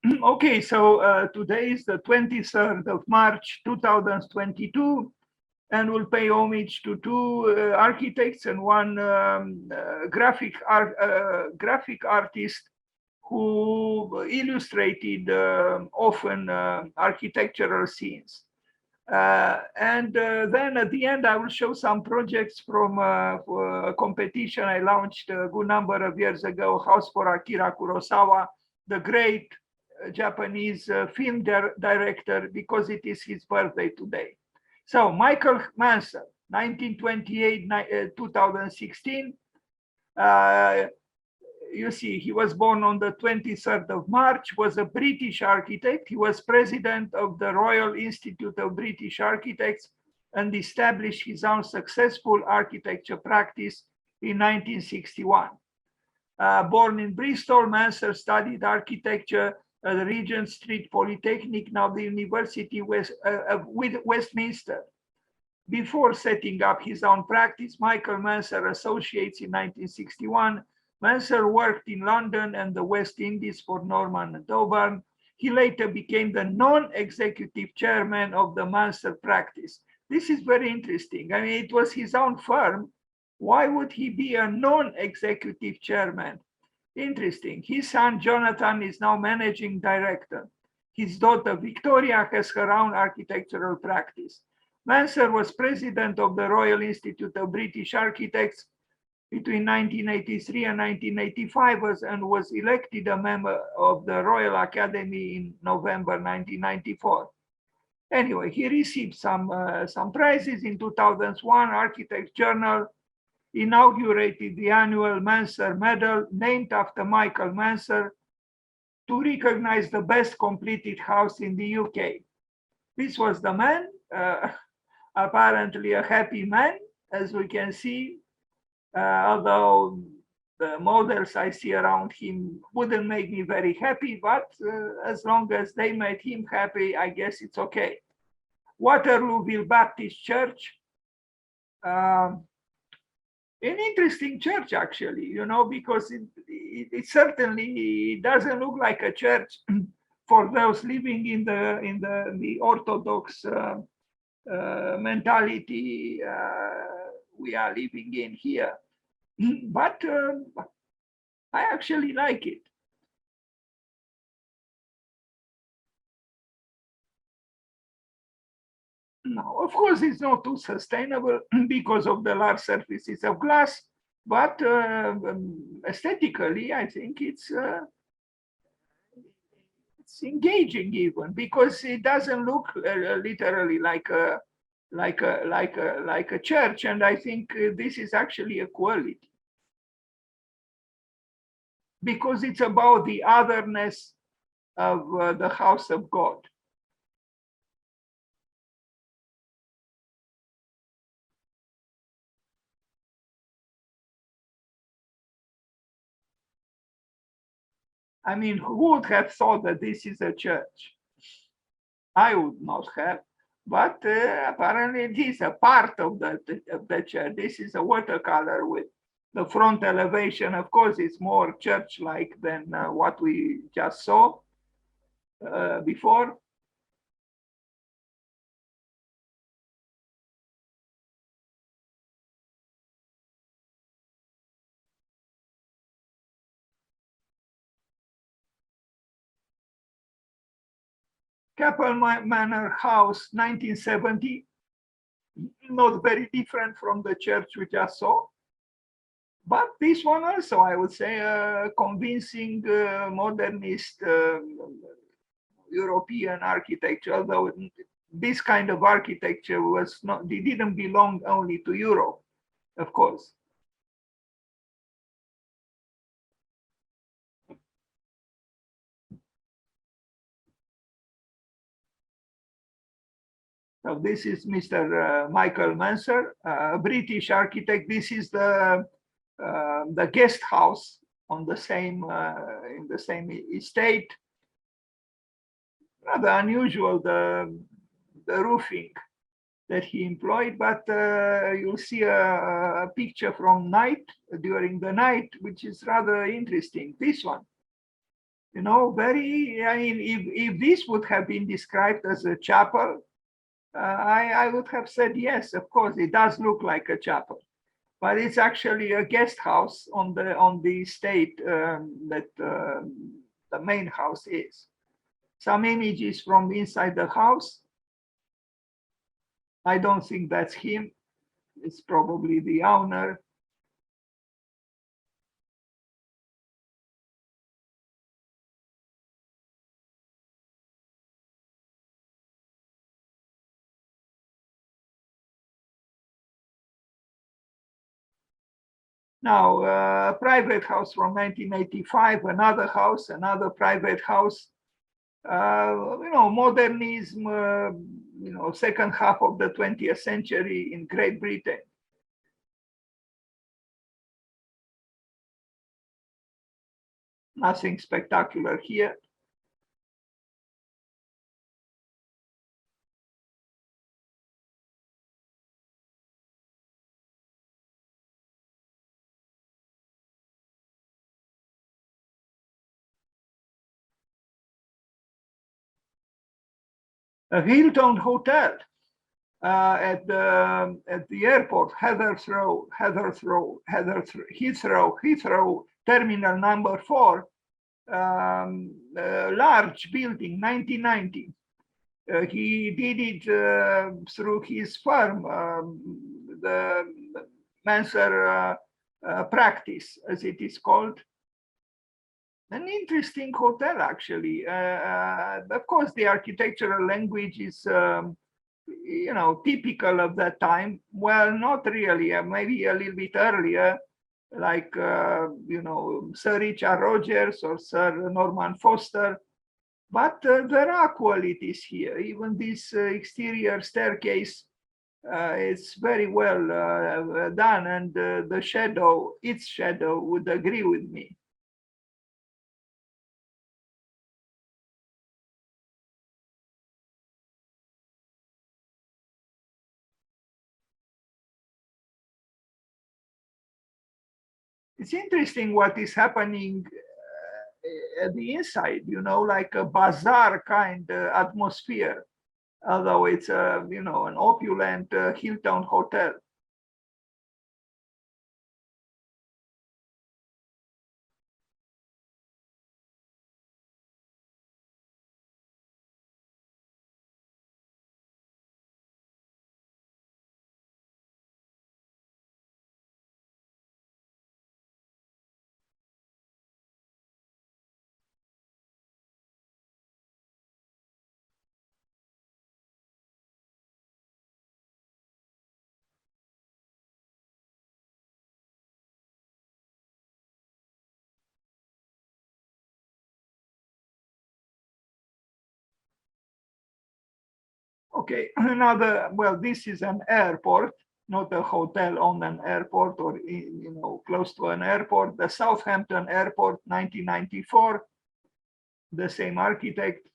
Okay, so today is the 23rd of March 2022, and we'll pay homage to two architects and one graphic artist who illustrated often architectural scenes. Then at the end, I will show some projects from a competition I launched a good number of years ago, House for Akira Kurosawa, the great Japanese film director, because it is his birthday today. So Michael Manser, 1928, 2016. You see, he was born on the 23rd of March, was a British architect. He was president of the Royal Institute of British Architects and established his own successful architecture practice in 1961. Born in Bristol, Manser studied architecture at the Regent Street Polytechnic, now the University of Westminster. Before setting up his own practice, Michael Manser Associates in 1961. Manser worked in London and the West Indies for Norman and Auburn. He later became the non-executive chairman of the Manser practice. This is very interesting. I mean, it was his own firm. Why would he be a non-executive chairman? Interesting. His son, Jonathan, is now managing director. His daughter, Victoria, has her own architectural practice. Manser was president of the Royal Institute of British Architects between 1983 and 1985 and was elected a member of the Royal Academy in November 1994. Anyway, he received some prizes. In 2001, Architects Journal inaugurated the annual Manser Medal named after Michael Manser to recognize the best completed house in the UK. This was the man, apparently a happy man, as we can see. Although the models I see around him wouldn't make me very happy, but as long as they made him happy, I guess it's okay. Waterlooville Baptist Church, an interesting church actually, you know, because it certainly doesn't look like a church for those living in the Orthodox mentality we are living in here. But I actually like it. Now, of course, it's not too sustainable because of the large surfaces of glass, but aesthetically, I think it's engaging even because it doesn't look literally like a church, and I think this is actually a quality because it's about the otherness of the house of God. I mean, who would have thought that this is a church? I would not have, but apparently it is a part of the church. This is a watercolor with the front elevation. Of course, it's more church-like than what we just saw before. Capel Manor House, 1970, not very different from the church we just saw. But this one also, I would say, a convincing modernist European architecture, although this kind of architecture was not, they didn't belong only to Europe, of course. So this is Mr. Michael Manser, a British architect. This is the guest house on the same in the same estate. Rather unusual the roofing that he employed, but you'll see a picture from night during the night, which is rather interesting. This one. You know, very, I mean, if this would have been described as a chapel, I would have said, yes, of course, it does look like a chapel, but it's actually a guest house on the estate that the main house is. Some images from inside the house. I don't think that's him. It's probably the owner. Now, a private house from 1985, another house, another private house. You know, modernism, you know, second half of the 20th century in Great Britain. Nothing spectacular here. A Hilton Hotel at the airport, Heathrow, terminal number 4, large building, 1990. He did it through his firm, the Manser practice, as it is called. An interesting hotel, actually. Of course, the architectural language is, you know, typical of that time. Well, not really. Maybe a little bit earlier, like you know, Sir Richard Rogers or Sir Norman Foster. But there are qualities here. Even this exterior staircase is very well done, and the shadow, its shadow, would agree with me. It's interesting what is happening at the inside, you know, like a bazaar kind atmosphere, although it's a, you know, an opulent Hilton Hotel. Okay, another, well, this is an airport, not a hotel on an airport or, you know, close to an airport. The Southampton Airport, 1994, the same architect.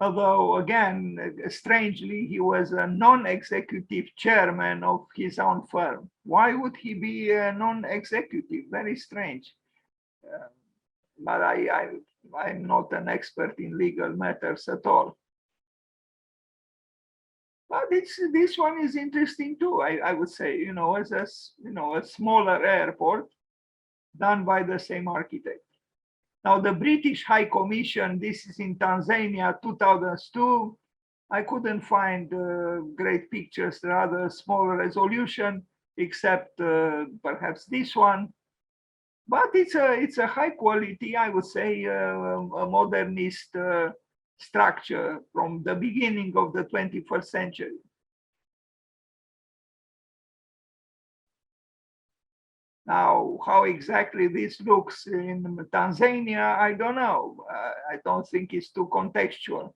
Although, again, strangely, he was a non-executive chairman of his own firm. Why would he be a non-executive? Very strange. Uh, but I'm not an expert in legal matters at all. But this one is interesting too. I would say, you know, as a, you know, a smaller airport done by the same architect. Now the British High Commission, this is in Tanzania, 2002. I couldn't find great pictures, rather small resolution, except perhaps this one. But it's a high quality, I would say, a modernist structure from the beginning of the 21st century. Now, how exactly this looks in Tanzania, I don't know. I don't think it's too contextual.